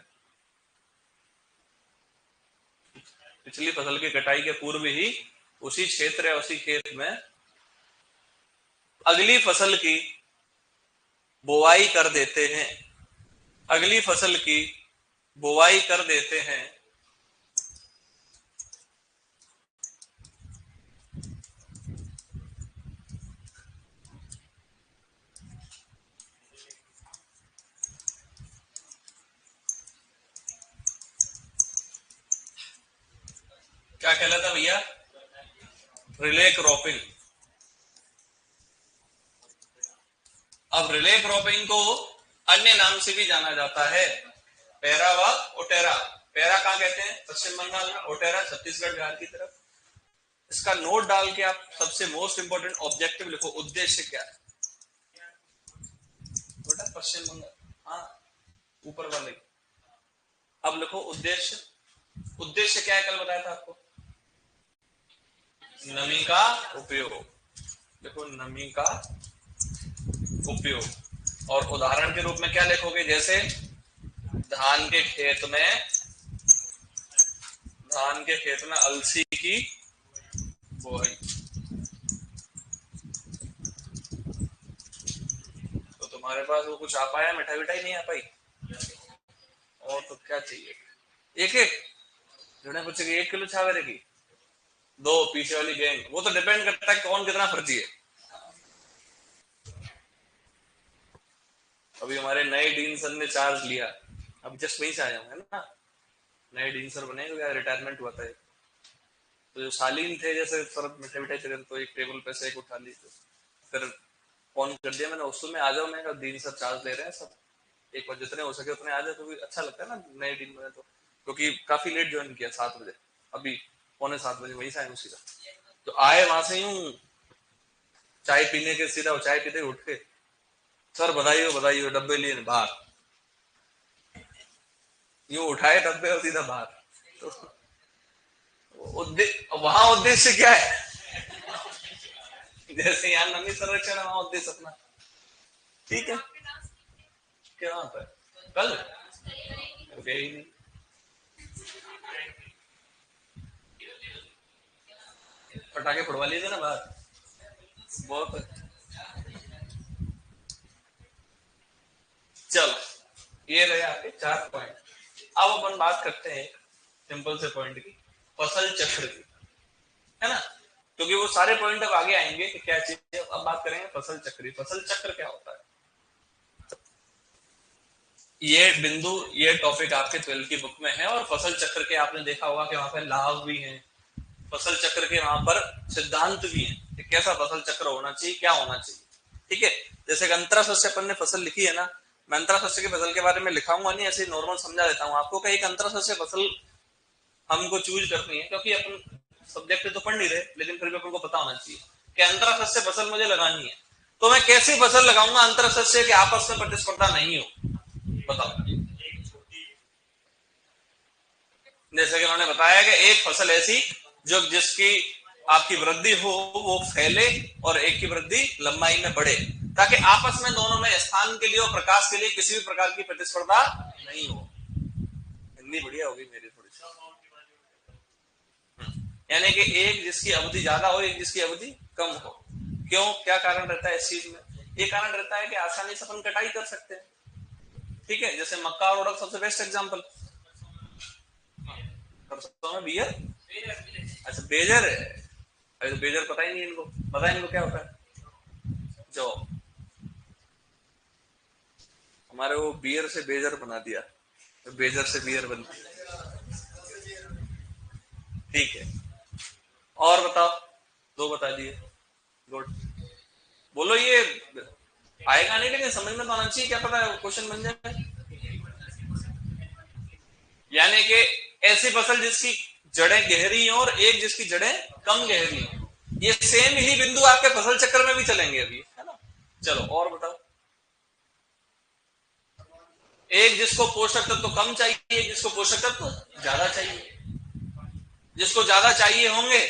[SPEAKER 1] पिछली फसल की कटाई के पूर्व ही उसी क्षेत्र या उसी खेत में अगली फसल की बुआई कर देते हैं, अगली फसल की बुआई कर देते हैं। क्या कहलाता भैया, रिले क्रॉपिंग। अब रिले क्रॉपिंग को अन्य नाम से भी जाना जाता है, पैरा व ओटेरा। पैरा कहाँ कहते हैं, पश्चिम बंगाल में, ओटेरा छत्तीसगढ़ बिहार की तरफ। इसका नोट डाल के आप सबसे मोस्ट इंपोर्टेंट ऑब्जेक्टिव लिखो, उद्देश्य क्या है, बेटा पश्चिम बंगाल, हाँ ऊपर वाले। अब लिखो उद्देश्य, उद्देश्य क्या है, कल बताया था आपको, नमी का उपयोग। देखो नमी का उपयोग, और उदाहरण के रूप में क्या लिखोगे, जैसे धान के खेत में, धान के खेत में अलसी की बुआई, तो तुम्हारे पास वो कुछ आ पाया, मिठाई विठाई नहीं आ पाई, और तो क्या चाहिए, एक एक जोड़े पूछे 1 किलो छावे रहेगी, दो पीछे वाली गैंग, वो तो डिपेंड करता है कौन कितना फर्जी है। अभी हमारे नए डीन सर ने चार्ज लिया, अब जस्ट वहीं से आया हूँ, है ना, नए डीन सर बने, रिटायरमेंट हुआ था। तो जो शालीन थे, जैसे सर मिठाई मिठाई चले तो एक टेबल पे से एक उठा ली, तो फिर फोन कर दिया मैंने, उसमें आ जाओ, मैं कहा डीन सर चार्ज ले रहे हैं सब, एक बार जितने हो सके उतने आ जाए, तो भी अच्छा लगता है ना नए डीन बने तो, क्योंकि काफी लेट ज्वाइन किया, 7 बजे, अभी 6:45 वहीं से आए सीधा। तो आए वहां से यूं चाय पीने के, सीधा चाय पीते उठ के, सर बधाई हो बधाई हो, डब्बे लिए बाहर, यूं उठाए डब्बे और सीधा बाहर। तो वहां उद्देश्य क्या है, जैसे यहाँ नमी संरक्षण है, वहां उद्देश्य अपना, ठीक है, क्या वहां पर कल गए ही नहीं, पटाखे फुड़वा लिए थे ना बाहर, बहुत। ये रहे आपके 4 पॉइंट। अब अपन बात करते हैं सिंपल से पॉइंट की, फसल चक्र की, है ना, क्योंकि वो सारे पॉइंट अब आगे आएंगे कि क्या चीज है। अब बात करेंगे फसल चक्र। फसल चक्र क्या होता है? ये बिंदु, ये टॉपिक आपके 12th की बुक में है, और फसल चक्र के आपने देखा होगा कि वहां पर लाभ भी हैं, फसल चक्र के वहां पर सिद्धांत भी हैं कि कैसा फसल चक्र होना चाहिए, क्या होना चाहिए। ठीक है, जैसे अंतरा शस्य अपन ने फसल लिखी है ना, मैं अंतरा शस्य की फसल के बारे में लिखाऊंगा नहीं, ऐसे नॉर्मल समझा देता हूँ आपको कि एक अंतरा शस्य फसल हमको चूज करनी है, क्योंकि अपन सब्जेक्ट तो पढ़ नहीं रहे, लेकिन फिर भी अपन को पता होना चाहिए कि अंतरा शस्य फसल मुझे लगानी है, तो मैं कैसी फसल लगाऊंगा अंतरा शस्य के आपस में प्रतिस्पर्धा नहीं हो। बताओ। जैसे कि उन्होंने बताया कि एक फसल ऐसी जो जिसकी आपकी वृद्धि हो वो फैले, और एक की वृद्धि लंबाई में बढ़े, ताकि आपस में दोनों में स्थान के लिए और प्रकाश के लिए किसी भी प्रकार की प्रतिस्पर्धा नहीं हो। हिंदी बढ़िया होगी मेरी थोड़ी सी। यानी कि एक जिसकी अवधि ज्यादा हो, एक जिसकी अवधि कम हो। क्यों, क्या कारण रहता है इस चीज में? ये कारण रहता है कि आसानी से अपन कटाई कर सकते हैं। ठीक है, जैसे मक्का और उड़द सबसे बेस्ट एग्जांपल। सरसों में बियर, अच्छा बेजर है, अभी तो बेजर पता ही नहीं इनको, पता है इनको क्या होता है? जो हमारे वो बियर से बेजर बना दिया, तो बेजर से बियर बनती है। ठीक है, और बताओ, दो बता दिए, गुड। बोलो, ये आएगा नहीं लेकिन समझ में तो आना चाहिए, क्या पता है क्वेश्चन बन जाए। यानी कि ऐसी फसल जिसकी जड़ें गहरी हो और एक जिसकी जड़ें कम गहरी हो, ये सेम ही बिंदु आपके फसल चक्र में भी चलेंगे अभी, है ना। चलो और बताओ। एक जिसको पोषक तत्व तो कम चाहिए, एक जिसको पोषक तत्व तो ज्यादा चाहिए। जिसको ज्यादा चाहिए होंगे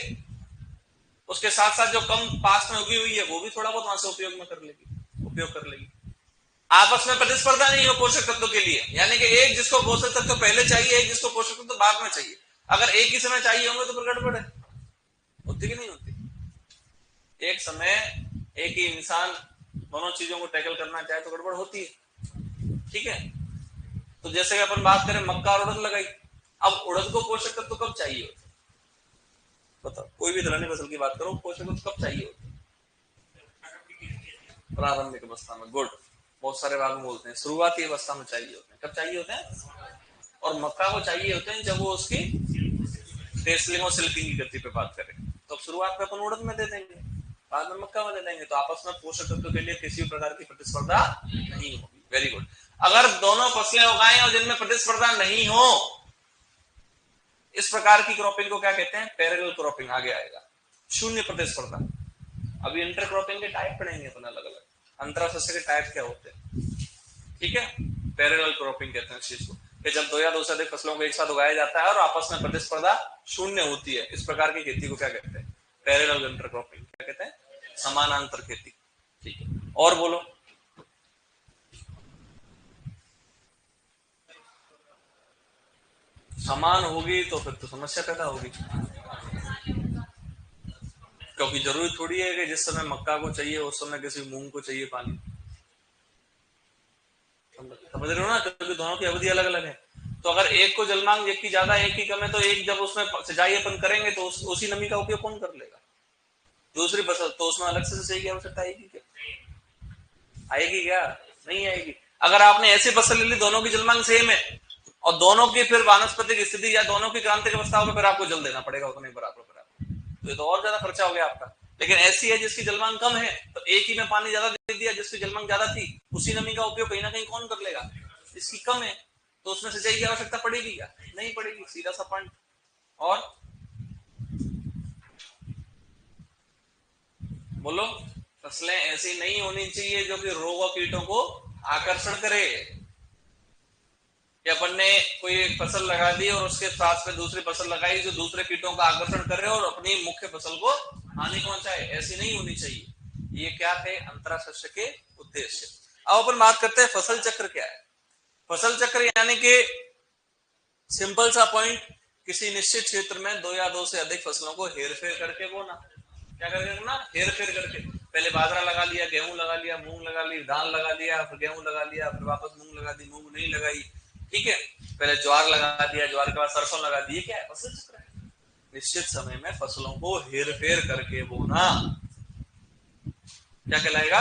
[SPEAKER 1] उसके साथ साथ जो कम पास में उगी हुई है वो भी थोड़ा बहुत वहां से उपयोग कर लेगी। आपस में प्रतिस्पर्धा नहीं हो पोषक तत्व के लिए, यानी कि एक जिसको पोषक तत्व पहले चाहिए, एक जिसको पोषक तत्व बाद में चाहिए। अगर एक ही समय चाहिए होंगे तो फिर गड़बड़ है, होती कि नहीं होती? एक समय एक ही इंसान दोनों चीजों को टैकल करना चाहे तो गड़बड़ होती है। ठीक है, तो जैसे कि अपन बात करें मक्का और उड़द लगाई, अब उड़द को पोषक तत्व कब चाहिए होते? बताओ, कोई भी दलहनी फसल की बात करो, पोषक तत्व कब चाहिए होते? प्रारंभिक अवस्था में, गुड। बहुत सारे बात में बोलते हैं शुरुआती अवस्था में चाहिए होते हैं। कब चाहिए होते हैं? और मक्का को चाहिए होते हैं जब वो उसकी टेस्लिंग और सिल्किंग की गति पे बात करें, तो शुरुआत में अपन उड़द में दे देंगे, बाद में मक्का में दे देंगे, तो आपस में पोषक तत्व के लिए किसी भी प्रकार की प्रतिस्पर्धा नहीं होगी। Very good. अगर दोनों फसलें उगाएं और जिनमें प्रतिस्पर्धा नहीं हो, इस प्रकार की क्रॉपिंग को क्या कहते हैं? पैरेलल क्रॉपिंग आगे आएगा, शून्य प्रतिस्पर्धा। अभी इंटर क्रॉपिंग के टाइप पढ़ेंगे अपन अलग अलग, अंतरा शस्य के टाइप क्या होते हैं। ठीक है, पैरेलल क्रॉपिंग कहते हैं इस चीज को, कि जब दो या दो से अधिक फसलों को एक साथ उगाया जाता है और आपस में प्रतिस्पर्धा शून्य होती है, इस प्रकार की खेती को क्या कहते हैं? Parallel inter cropping. क्या कहते हैं? समानांतर खेती। ठीक है, और बोलो। समान होगी तो फिर तो समस्या पैदा होगी, क्योंकि जरूरी थोड़ी है कि जिस समय मक्का को चाहिए उस समय किसी मूंग को चाहिए पानी। समझ रहे हो ना, क्योंकि दोनों की अवधि अलग अलग है। तो अगर एक को जलमांग एक की ज्यादा एक की कम है, तो एक जब उसमें सिंचाई अपन करेंगे तो उसी नमी का उपयोग कौन कर लेगा? दूसरी फसल, तो उसमें अलग से सिंचाई की आवश्यकता आएगी क्या? आएगी क्या? नहीं आएगी। अगर आपने ऐसी फसल ले ली दोनों की जलमांग सेम है और दोनों की फिर वानस्पतिक स्थिति या दोनों की क्रांतिक अवस्था होगी, फिर आपको जल देना पड़ेगा उतने बराबर, तो ये तो और ज्यादा खर्चा हो गया आपका। लेकिन ऐसी है जिसकी जलमांग कम है, तो एक ही में पानी ज्यादा दे दिया, जिसकी जलमांग ज्यादा थी उसी नमी का उपयोग कहीं ना कहीं कौन कर लेगा? जिसकी कम है, तो उसमें सिंचाई की आवश्यकता पड़ेगी क्या? नहीं पड़ेगी, सीधा सा पॉइंट। और बोलो, फसलें ऐसी नहीं होनी चाहिए जो कि रोग और कीटों को आकर्षण करे, कि अपन ने कोई एक फसल लगा दी और उसके साथ में दूसरी फसल लगाई जो दूसरे कीटों का आकर्षण करे और अपनी मुख्य फसल को हानि पहुंचाए, ऐसी नहीं होनी चाहिए। ये क्या थे अंतरा शस्य के उद्देश्य। अब अपन बात करते हैं फसल चक्र क्या है। फसल चक्र यानी कि सिंपल सा पॉइंट, किसी निश्चित क्षेत्र में दो या दो से अधिक फसलों को हेरफेर करके बोना। क्या करके रखना, हेर फेर करके। पहले बाजरा लगा लिया, गेहूं लगा लिया, मूंग लगा ली, दाल लगा लिया, फिर गेहूं लगा लिया, फिर वापस मूंग लगा दी, मूंग नहीं लगाई, ठीक है। पहले ज्वार लगा दिया, ज्वार के बाद सरसों लगा दी। क्या है, फसल चक्र है। निश्चित समय में फसलों को हेर फेर करके बोना क्या कहलाएगा।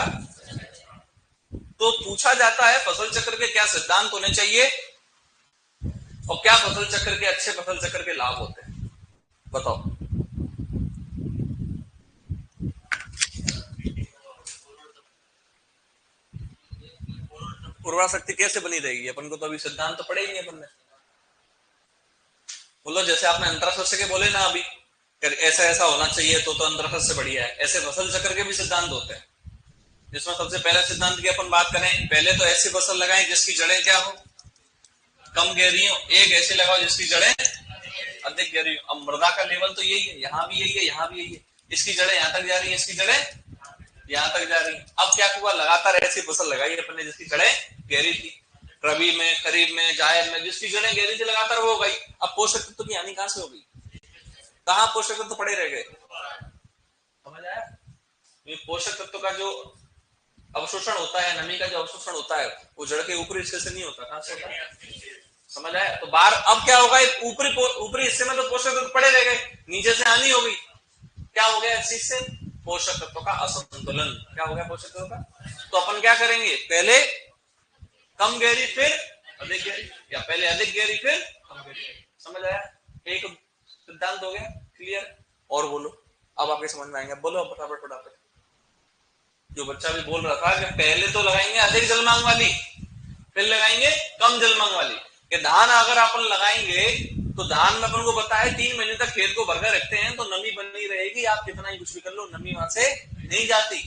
[SPEAKER 1] तो पूछा जाता है फसल चक्र के क्या सिद्धांत होने चाहिए और क्या फसल चक्र के अच्छे फसल चक्र के लाभ होते हैं, बताओ। उर्वरा शक्ति कैसे बनी रहेगी, अपन को तो अभी सिद्धांत तो पढ़े ही नहीं अपन ने। बोलो, जैसे आपने अंतराशस्य के बोले ना अभी, ऐसा ऐसा होना चाहिए तो अंतराशस्य बढ़िया है, ऐसे फसल चक्र के भी सिद्धांत होते हैं। जिसमें सबसे पहले सिद्धांत की अपन बात करें, पहले तो ऐसी फसल लगाएं जिसकी जड़ें क्या हो, कम गहरी हो। एक ऐसे लगाओ जिसकी जड़ें अधिक गहरी हो। अब मृदा का लेवल तो यही है, यहाँ भी यही है, यहाँ भी यही है। इसकी जड़ें यहाँ तक जा रही है, इसकी जड़ें यहाँ तक जा रही है। अब क्या हुआ, लगातार ऐसी फसल लगाई अपन ने जिसकी जड़ें गहरी थी। रबी में, खरीफ में, जायद में जिसकी जड़ें गहरी थी लगातार वो हो गई। अब पोषक तत्व की हानि कहां से हो गई, कहां पोषक तत्व पड़े रह गए, समझ आया। ये पोषक तत्व का जो अवशोषण होता है, नमी का जो अवशोषण होता है, वो जड़ के ऊपरी हिस्से से नहीं होता, कहां से होता है, समझ आया। तो बाहर अब क्या होगा, ऊपरी ऊपरी हिस्से में तो पोषक तत्व पड़े रह गए, नीचे से हानि हो गई। क्या हो गया इस चीज से, पोषक तत्वों का असंतुलन। क्या हो गया पोषक तत्वों का। तो अपन क्या करेंगे, पहले कम गहरी फिर अधिक गहरी, या पहले अधिक गहरी फिर कम गहरी, समझ आया। एक सिद्धांत हो गया क्लियर। और बोलो, अब आपके समझ में आएंगे, बोलो फटाफट फटाफट। जो बच्चा भी बोल रहा था कि पहले तो लगाएंगे अधिक जलमांग वाली, फिर लगाएंगे कम जलमांग वाली। कि धान अगर अपन लगाएंगे तो धान में अपन को पता है 3 महीने तक खेत को भरकर रखते हैं तो नमी बनी रहेगी, आप कितना ही कुछ भी कर लो नमी वहां से नहीं जाती।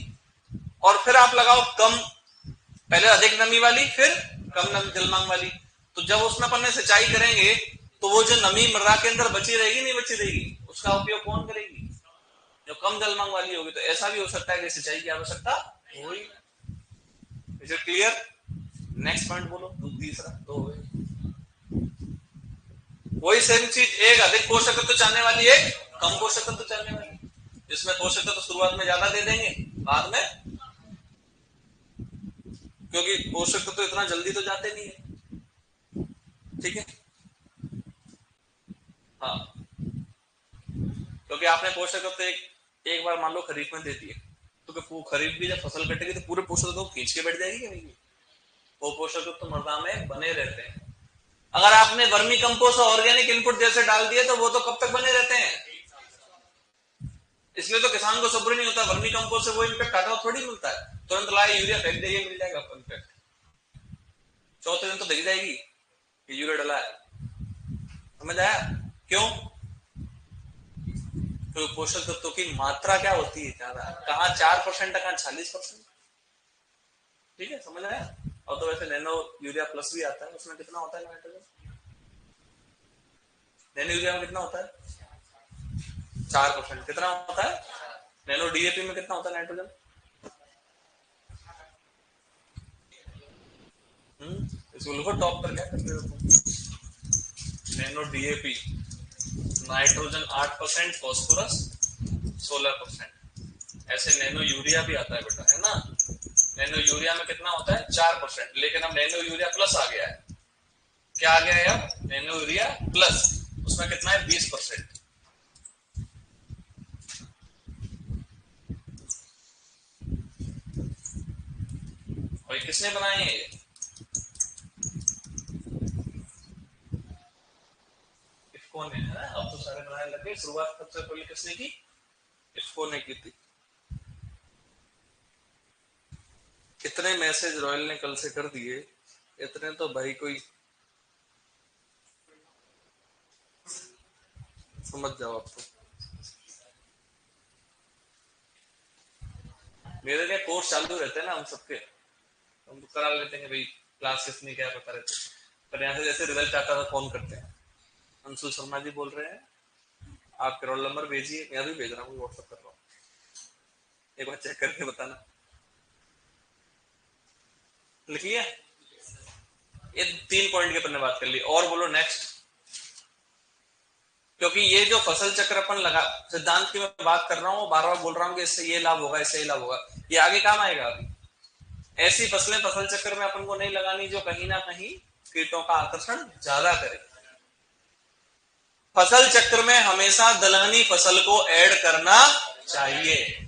[SPEAKER 1] और फिर आप लगाओ कम, पहले अधिक नमी वाली फिर कम जलमांग वाली। तो जब उसमें अपन ने सिंचाई करेंगे तो वो जो नमी मृदा के अंदर बची रहेगी नहीं बची रहेगी, उसका उपयोग कौन करेगी, जो कम जलमांग वाली होगी। तो ऐसा भी हो सकता है कि सिंचाई की आवश्यकता हो ही। Is it clear. Next point बोलो, तीसरा तो वही सेम चीज, एक अधिक पोषक तत्व चाहने वाली, एक कम पोषक तत्व चाहने वाली। जिसमें पोषक तत्व शुरुआत में ज्यादा दे देंगे, बाद में, क्योंकि पोषक तत्व इतना जल्दी तो जाते नहीं है, ठीक है। हाँ, क्योंकि आपने पोषक तत्व एक बार मान लो खरीफ में दे दिए, तो खरीफ की जब फसल कटेगी तो पूरे पोषक तत्व खींच के बैठ जाएगी कि नहीं, वो पोषक तत्व मृदा में बने रहते हैं। अगर आपने वर्मी कंपोस्ट और ऑर्गेनिक इनपुट जैसे डाल दिए तो वो तो कब तक बने रहते हैं। इसलिए तो किसान को सब्र नहीं होता, वर्मी कंपोस्ट से वो इम्पैक्ट आता थोड़ी मिलता है, तुरंत लाए यूरिया फेंक देंगे मिल जाएगा आपको इम्पैक्ट, चौथे दिन तो दिख जाएगी कि यूरिया डला है, समझ आया। क्यों, तो पोषक तत्वों की मात्रा क्या होती है ज्यादा, कहाँ 4% कहाँ 40%, ठीक है, समझ आया। और तो वैसे नैनो यूरिया प्लस भी आता है, उसमें कितना होता है नाइट्रोजन, नैनो यूरिया में कितना होता है 4%, कितना होता है। नैनो डीएपी में कितना होता है नाइट्रोजन, इसको लिखो टॉप पर, क्या करते हो तुम। Nano DAP nitrogen 8%, phosphorus 16%। ऐसे नैनो यूरिया भी आता है बेटा, है ना। नैनो यूरिया में कितना होता है 4%, लेकिन अब नैनो यूरिया प्लस आ गया है। क्या आ गया है अब, नैनो यूरिया प्लस, उसमें कितना है 20%। और किसने बनाए हैं ये, इफ्को ने, है ना। अब तो सारे बनाने लगे, शुरुआत सबसे पहले किसने की, इफ्को ने की थी। इतने मैसेज रॉयल ने कल से कर दिए, इतने तो भाई कोई समझ जाओ आप तो। मेरे लिए कोर्स चालू रहते हैं ना हम सबके, हम तो करा लेते हैं भाई, क्लास किसने क्या बता रहते, पर यहाँ से जैसे रिजल्ट आता है फोन करते हैं, अंशुल शर्मा जी बोल रहे हैं, आपके रोल नंबर भेजिए, मैं भी भेज रहा हूँ, व्हाट्सएप कर रहा हूँ, एक बार चेक करके बताना। लिख लिया, ये 3 पॉइंट के अपन ने बात कर ली। और बोलो नेक्स्ट, क्योंकि ये जो फसल चक्र अपन लगा सिद्धांत की मैं बात कर रहा हूँ, बार बार बोल रहा हूँ कि इससे ये लाभ होगा, इससे ये लाभ होगा, ये आगे काम आएगा। अभी ऐसी फसलें फसल चक्र में अपन को नहीं लगानी जो कहीं ना कहीं कीटों का आकर्षण ज्यादा करे। फसल चक्र में हमेशा दलहनी फसल को ऐड करना चाहिए।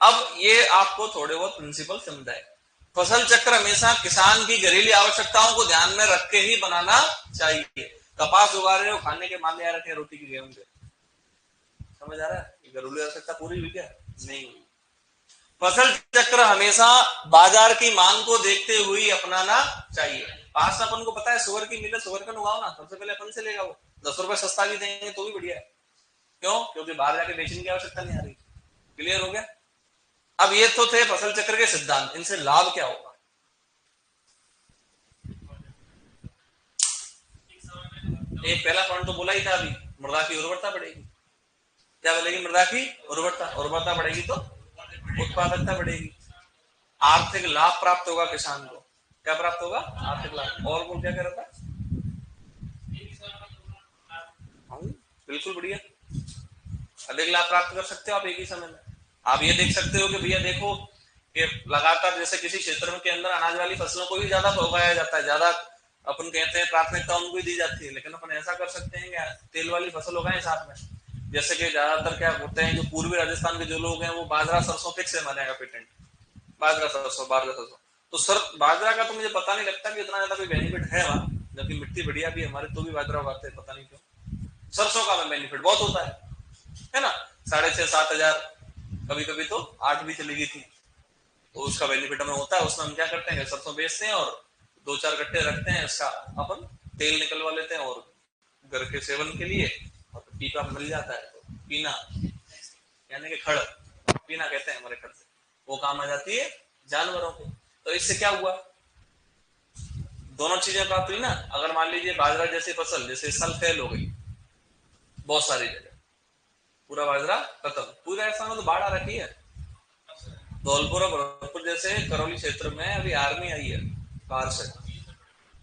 [SPEAKER 1] अब ये आपको थोड़े बहुत प्रिंसिपल समझाए। फसल चक्र हमेशा किसान की घरेलू आवश्यकताओं को ध्यान में रख के ही बनाना चाहिए। कपास उगा रहे हो, खाने के मान ले आ रखे रोटी की गेहूं के, समझ आ रहा है? घरेलू आवश्यकता पूरी हुई क्या? नहीं हुई। फसल चक्र हमेशा बाजार की मांग को देखते हुए अपनाना चाहिए। पास अपन को पता है शुगर की मिले, शुगर का उगाओ ना, सबसे पहले अपन से लेगा वो, 10 रुपए सस्ता भी देंगे तो भी बढ़िया है। क्यों? क्योंकि बाहर जाके बेचने की आवश्यकता नहीं आ रही। क्लियर हो गया? अब ये तो थे फसल चक्र के सिद्धांत, इनसे लाभ क्या होगा? एक पहला पॉइंट तो बोला ही था अभी, मृदा की उर्वरता बढ़ेगी। क्या बढ़ेगी? मृदा की उर्वरता। उर्वरता बढ़ेगी तो उत्पादकता बढ़ेगी। आर्थिक लाभ प्राप्त होगा किसान को। क्या प्राप्त होगा? आर्थिक लाभ। और वो क्या कह रहा था? बिल्कुल बढ़िया, अधिक लाभ प्राप्त कर सकते हो आप एक ही समय में। आप ये देख सकते हो कि भैया देखो कि लगातार जैसे किसी क्षेत्र के अंदर अनाज वाली फसलों को भी ज्यादा उगाया जाता है, ज्यादा अपन कहते हैं प्राथमिकता उनको ही दी जाती है, लेकिन अपन ऐसा कर सकते हैं कि तेल वाली फसल उगाएं साथ में। जैसे कि ज्यादातर क्या होते हैं, जो पूर्वी राजस्थान के जो लोग हैं वो बाजरा सरसों फिक्स है, मानेगा पेटेंट, बाजरा सरसों। तो सर बाजरा का तो मुझे पता नहीं लगता कि इतना ज्यादा कोई बेनिफिट है वहां, जबकि मिट्टी बढ़िया भी हमारे तो भी बाजरा उगाते हैं, पता नहीं क्यों। सरसों का में बेनिफिट बहुत होता है ना, 6,500-7,000, कभी कभी तो 8 भी चली गई थी, तो उसका बेनिफिट हमें होता है। उसमें हम क्या करते हैं, सरसों बेचते हैं और 2-4 गट्टे रखते हैं, इसका अपन तेल निकलवा लेते हैं और घर के सेवन के लिए, और पीपा मिल जाता है तो पीना, यानी कि खड़ पीना कहते हैं हमारे घर से, वो काम आ जाती है जानवरों को। तो इससे क्या हुआ, दोनों चीजें प्राप्त हुई ना। अगर मान लीजिए बाजरा जैसी फसल, जैसे इस साल फेल हो गई बहुत सारी जगह, पूरा बाजरा खत्म, पूरा ऐसा में तो बाढ़ आ रखी है। धौलपुर और भरतपुर जैसे करौली क्षेत्र में अभी आर्मी आई है बाहर से,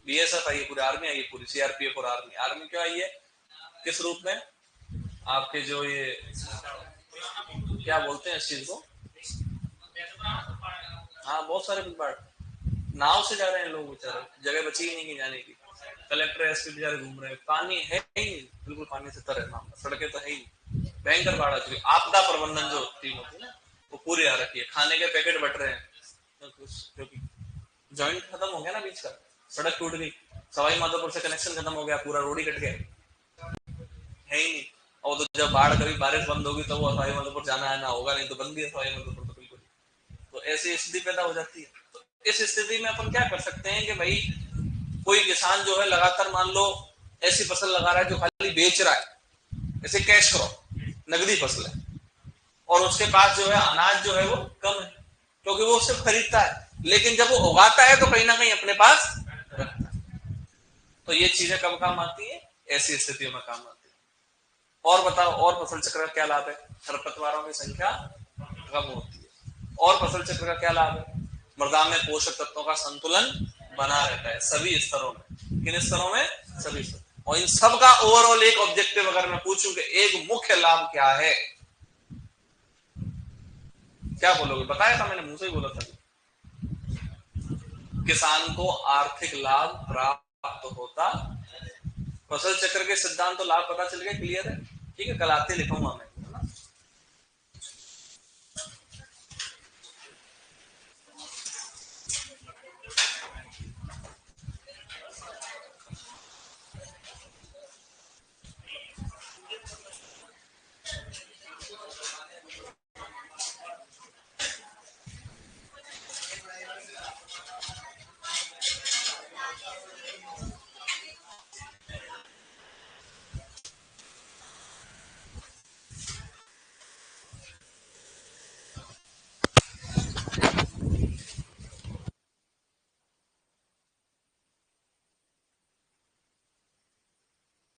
[SPEAKER 1] बीएसएफ आई है, पूरी आर्मी आई है, पूरी सीआरपीएफ और आर्मी। आर्मी क्यों आई है? किस रूप में? आपके जो ये क्या बोलते हैं इस चीज को, हाँ बहुत सारे बाढ़, नाव से जा रहे हैं लोग बेचारे, जगह बची ही नहीं की जाने की। कलेक्टर एसपी बेचारे घूम रहे हैं, पानी है ही नहीं, बिल्कुल पानी से तर है मामला, सड़कें तो है ही नहीं, भयंकर बाढ़ आ चुकी। आपदा प्रबंधन जो टीम होती है ना वो पूरी आ रखी है, खाने के पैकेट बट रहे हैं, क्योंकि जॉइंट खत्म हो गया ना बीच का, सड़क टूट गई, सवाई माधोपुर से कनेक्शन खत्म हो गया, पूरा रोड ही कट गया, है ही नहीं। और तो जब बाढ़ कभी बारिश बंद होगी तो वो सवाई माधोपुर जाना आना होगा, नहीं तो बंद ही है सवाई माधोपुर तो बिल्कुल। तो ऐसी स्थिति पैदा हो जाती है। तो इस स्थिति में अपन क्या कर सकते हैं कि भाई कोई किसान जो है लगातार मान लो ऐसी फसल लगा रहा है जो खाली बेच रहा है, जैसे कैश क्रॉप, नगदी फसल है, और उसके पास जो है अनाज जो है वो कम है, क्योंकि वो सिर्फ खरीदता है, लेकिन जब वो उगाता है तो कहीं ना कहीं अपने पास रखता है। तो ये चीजें कब काम आती है? ऐसी स्थितियों में काम आती है। और बताओ, और फसल चक्र का क्या लाभ है? खरपतवारों की संख्या कम होती है। और फसल चक्र का क्या लाभ है? मृदा में पोषक तत्वों का संतुलन बना रहता है सभी स्तरों में। किन स्तरों में? सभी स्तरों। और इन सब का ओवरऑल एक ऑब्जेक्टिव अगर मैं पूछूं कि एक मुख्य लाभ क्या है, क्या बोलोगे? बताया था मैंने, मुंह से ही बोला था, किसान को आर्थिक लाभ प्राप्त होता। फसल चक्र के सिद्धांत तो लाभ पता चल गया, क्लियर है? ठीक है, कल आते लिखूंगा मैं।